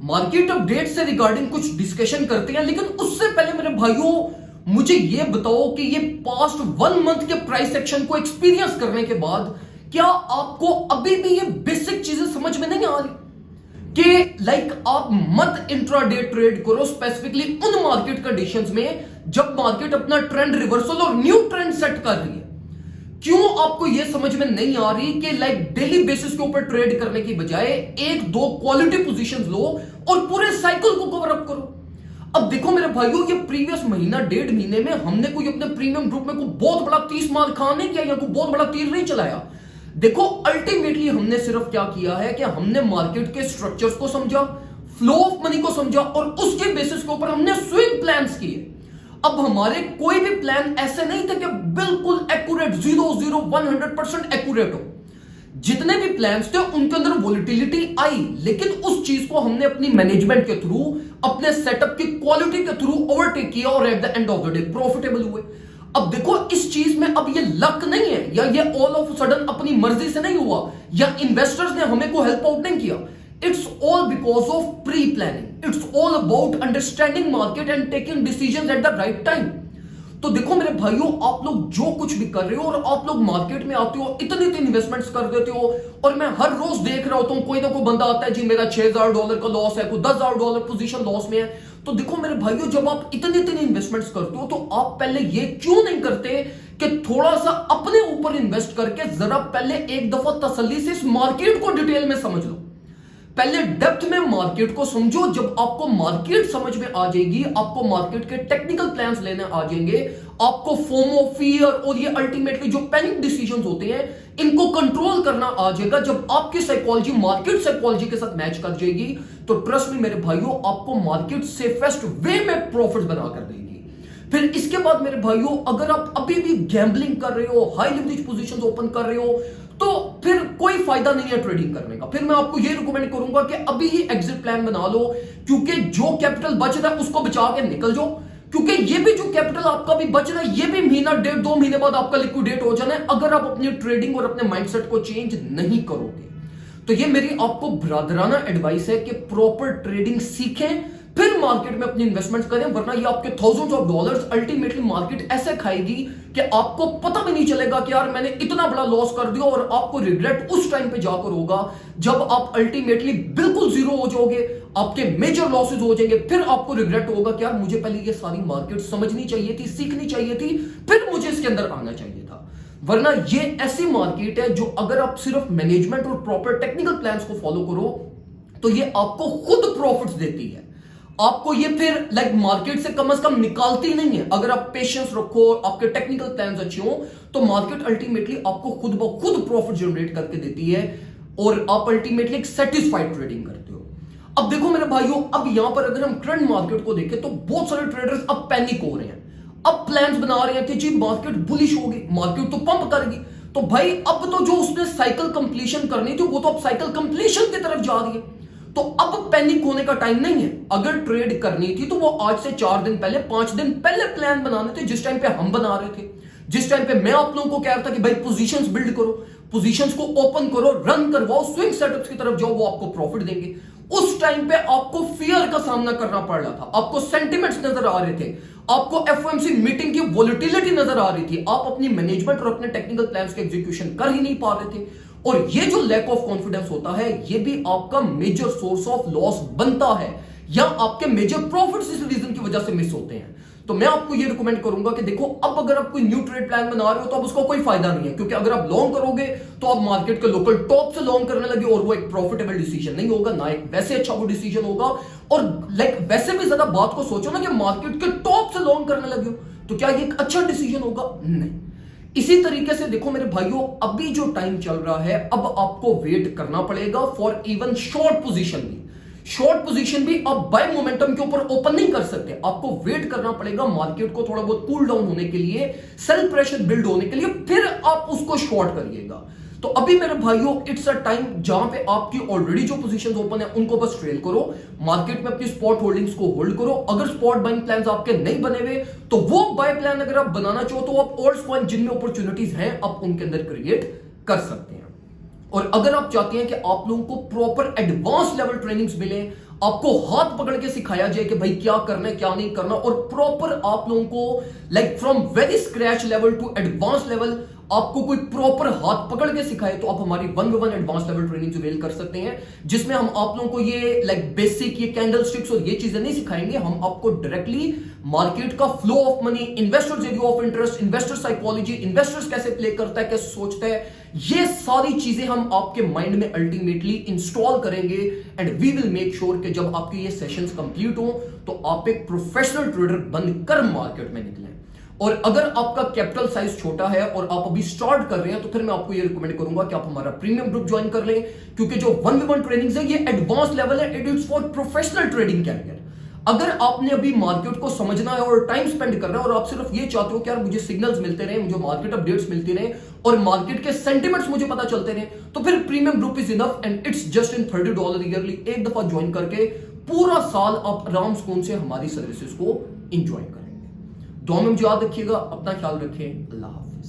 Market update से regarding कुछ discussion करते हैं, लेकिन उससे पहले मेरे भाइयों मुझे यह बताओ कि ये पास्ट 1 मंथ के प्राइस एक्शन को एक्सपीरियंस करने के बाद क्या आपको अभी भी ये बेसिक चीजें समझ में नहीं आ रही कि आप मत इंट्राडे ट्रेड करो स्पेसिफिकली उन मार्केट कंडीशंस में जब मार्केट अपना ट्रेंड रिवर्सल और न्यू ट्रेंड सेट कर रही है। क्यों आपको यह समझ में नहीं आ रही कि डेली बेसिस के ऊपर ट्रेड करने की बजाय एक दो क्वालिटी पोजीशंस लो और पूरे साइकिल को कवर अप करो। अब देखो मेरे भाइयों, ये प्रीवियस महीना 1.5 महीने में हमने कोई अपने प्रीमियम ग्रुप में कोई बहुत बड़ा 30 मार खा नहीं किया या कोई बहुत बड़ा तीर नहीं चलाया। देखो अल्टीमेटली हमने सिर्फ क्या किया है कि हमने मार्केट के स्ट्रक्चर्स को समझा, फ्लो ऑफ मनी को समझा और उसके बेसिस के ऊपर हमने स्विंग प्लान्स किए। अब हमारे कोई भी प्लान ऐसे नहीं थे कि बिल्कुल एक्यूरेट 100% एक्यूरेट हो। जितने भी प्लान्स थे उनके अंदर वोलेटिलिटी आई, लेकिन उस चीज को हमने अपनी मैनेजमेंट के थ्रू, अपने सेटअप की क्वालिटी के थ्रू ओवरटेक किया और at the end of the day profitable हुए। अब देखो इस चीज में अब ये लक नहीं है या ये ऑल ऑफ सडन अपनी मर्जी से नहीं हुआ या इन्वेस्टर्स ने हमें को हेल्प आउट नहीं किया। It's all because of pre-planning. It's all about understanding market and taking decisions at the right time. तो देखो मेरे भाइयों, आप लोग जो कुछ भी कर रहे हो और आप लोग मार्केट में आते हो, इतनी इन्वेस्टमेंट्स कर देते हो और मैं हर रोज देख रहा होता हूं कोई ना कोई बंदा आता है जी मेरा $6,000 का लॉस है, कोई $10,000 पोजीशन लॉस में है। तो देखो मेरे भाइयों, जब आप इतनी इन्वेस्टमेंट्स करते हो तो आप पहले ये क्यों नहीं करते कि थोड़ा सा अपने ऊपर इन्वेस्ट करके जरा पहले एक दफा तसल्ली से इस मार्केट को डिटेल में समझ लो। पहले डेप्थ में मार्केट को समझो। जब आपको मार्केट समझ में आ जाएगी, आपको मार्केट के टेक्निकल प्लान्स लेने आ जाएंगे, आपको फोमो, फियर और ये अल्टीमेटली जो पैनिक डिसीजंस होते हैं इनको कंट्रोल करना आ जाएगा। जब आपकी साइकोलॉजी मार्केट साइकोलॉजी के साथ मैच कर जाएगी तो ट्रस्ट मी मेरे भाइयों, आपको मार्केट सेफेस्ट वे में प्रॉफिट बना कर देगी। फिर इसके बाद मेरे भाइयों, अगर आप अभी भी गैम्बलिंग कर रहे हो, हाई लिवरेज पोजीशंस ओपन कर रहे हो, तो फिर कोई फायदा नहीं है ट्रेडिंग करने का। फिर मैं आपको ये रिकमेंड करूंगा कि अभी ही एग्जिट प्लान बना लो, क्योंकि जो कैपिटल बच रहा है उसको बचा के निकल जाओ, क्योंकि ये भी जो कैपिटल आपका भी बच रहा है ये भी महीना 1.5-2 महीने बाद आपका लिक्विडेट हो जाना है अगर आप अपनी ट्रेडिंग और अपने माइंडसेट को चेंज नहीं करोगे। तो ये मेरी आपको ब्रादराना एडवाइस है कि प्रॉपर ट्रेडिंग सीखें, फिर मार्केट में अपनी इन्वेस्टमेंट करें, वरना ये आपके thousands of dollars ultimately market ऐसे खाएगी कि आपको पता भी नहीं चलेगा कि यार मैंने इतना बड़ा लॉस कर दिया, और आपको रिग्रेट उस टाइम पे जाकर होगा जब आप अल्टीमेटली बिल्कुल जीरो हो जाओगे, आपके मेजर लॉसेस हो जाएंगे। फिर आपको रिग्रेट होगा कि यार मुझे पहले ये सारी मार्केट समझनी चाहिए थी, सीखनी चाहिए थी, फिर मुझे इसके अंदर आना चाहिए था। वरना ये ऐसी मार्केट है जो अगर आप सिर्फ मैनेजमेंट और प्रॉपर टेक्निकल प्लान्स को फॉलो करो तो ये आपको खुद प्रॉफिट्स देती है। आपको ये फिर मार्केट से कम निकालती नहीं है। अगर आप पेशेंस रखो, आपके टेक्निकल प्लान्स अच्छे हो, तो मार्केट अल्टीमेटली आपको खुद ब खुद प्रॉफिट जनरेट करके देती है और आप अल्टीमेटली एक सेटिस्फाइड ट्रेडिंग करते हो। अब देखो मेरे भाइयों, अब यहां पर अगर हम करंट मार्केट को देखें तो बहुत सारे ट्रेडर्स अब पैनिक हो रहे हैं, अब प्लान्स बना रहे हैं कि जी मार्केट बुलिश होगी, मार्केट तो पंप करेगी। तो भाई अब तो जो उसने साइकिल कंप्लीशन करनी थी वो तो अब साइकिल कंप्लीशन की तरफ जा रही है, तो अब पैनिक होने का टाइम नहीं है। अगर ट्रेड करनी थी तो वो आज से 4 दिन पहले, 5 दिन पहले प्लान बनाने थे, जिस टाइम पे हम बना रहे थे, जिस टाइम पे मैं आप लोगों को कह रहा था कि भाई पोजीशंस बिल्ड करो, पोजीशंस को ओपन करो, रन करवाओ, स्विंग सेटअप्स की तरफ जाओ, वो आपको प्रॉफिट देंगे। उस टाइम पे आपको फियर का सामना करना पड़ रहा था, आपको सेंटिमेंट्स नजर आ रहे थे, आपको एफओएमसी मीटिंग की वोलेटिलिटी नजर आ रही थी, आप अपनी मैनेजमेंट और अपने टेक्निकल प्लान्स के एग्जीक्यूशन कर ही नहीं पा रहे थे। और ये जो लैक ऑफ कॉन्फिडेंस होता है ये भी आपका मेजर सोर्स ऑफ लॉस बनता है, या आपके मेजर प्रॉफिट्स इस रीजन की वजह से मिस होते हैं। तो मैं आपको ये रिकमेंड करूंगा कि देखो अब अगर आप कोई न्यू ट्रेड प्लान बना रहे हो तो अब उसका कोई फायदा नहीं है, क्योंकि अगर आप लॉन्ग करोगे तो आप मार्केट के लोकल टॉप से लॉन्ग करने लगे और वो एक प्रॉफिटेबल डिसीजन नहीं होगा, ना एक वैसे अच्छा वो डिसीजन होगा। और वैसे भी ज्यादा बात को सोचो ना कि मार्केट के टॉप से लॉन्ग करने लगे हो तो क्या ये एक अच्छा डिसीजन होगा? नहीं। इसी तरीके से देखो मेरे भाइयों, अभी जो टाइम चल रहा है अब आपको वेट करना पड़ेगा फॉर इवन शॉर्ट पोजीशन भी। शॉर्ट पोजीशन भी आप बाय मोमेंटम के ऊपर ओपन नहीं कर सकते, आपको वेट करना पड़ेगा मार्केट को थोड़ा बहुत कूल डाउन होने के लिए, सेल प्रेशर बिल्ड होने के लिए, फिर आप उसको शॉर्ट करिएगा। तो अभी मेरे भाइयों इट्स अ टाइम जहां पे आपकी ऑलरेडी जो पोजीशंस ओपन है उनको बस ट्रेल करो, मार्केट में अपनी स्पॉट होल्डिंग्स को होल्ड करो। अगर स्पॉट बाइंग प्लान्स आपके नहीं बने हुए तो वो बाय प्लान अगर आप बनाना चाहो तो आप ऑल्ट कॉइन जिनमें अपॉर्चुनिटीज हैं आप उनके अंदर क्रिएट कर सकते हैं। और अगर आप चाहते हैं कि आप लोगों को प्रॉपर एडवांस लेवल ट्रेनिंग्स मिले, आपको हाथ पकड़ के सिखाया जाए कि भाई क्या करना है क्या नहीं करना, और प्रॉपर आप लोगों को like from very scratch level to advance level आपको कोई प्रॉपर हाथ पकड़ के सिखाए, तो आप हमारी 1v1 advance level training avail कर सकते हैं, जिसमें हम आप लोगों को ये लाइक बेसिक ये कैंडल स्टिक्स और ये चीजें नहीं सिखाएंगे। हम आपको डायरेक्टली मार्केट का flow of money, investors area of interest, investor psychology, investors कैसे प्ले करता है, कैसे सोचता है, ये सारी चीजें हम आपके माइंड में अल्टीमेटली इंस्टॉल करेंगे। And we will make sure कि जब आपके ये सेशंस कंप्लीट हो तो आप एक प्रोफेशनल ट्रेडर बनकर मार्केट में निकलें। और अगर आपका कैपिटल साइज छोटा है और आप अभी स्टार्ट कर रहे हैं, तो फिर मैं आपको ये रिकमेंड करूंगा कि आप हमारा प्रीमियम ग्रुप ज्वाइन कर लें, क्योंकि जो 1v1 ट्रेनिंग है ये एडवांस लेवल है, it is for professional trading career. अगर आपने अभी मार्केट को समझना है और टाइम स्पेंड करना है और आप सिर्फ ये चाहते हो कि यार मुझे सिग्नल्स मिलते रहे, मुझे मार्केट अपडेट्स मिलती रहे और मार्केट के सेंटिमेंट्स मुझे पता चलते रहे, तो फिर premium group is enough and it's just in $30 yearly. एक दफा ज्वाइन करके पूरा साल आप आराम सुकून से हमारी सर्विसेज को एंजॉय करेंगे। दुआ में मुझे याद रखिएगा, अपना ख्याल रखें, अल्लाह हाफ़िज़।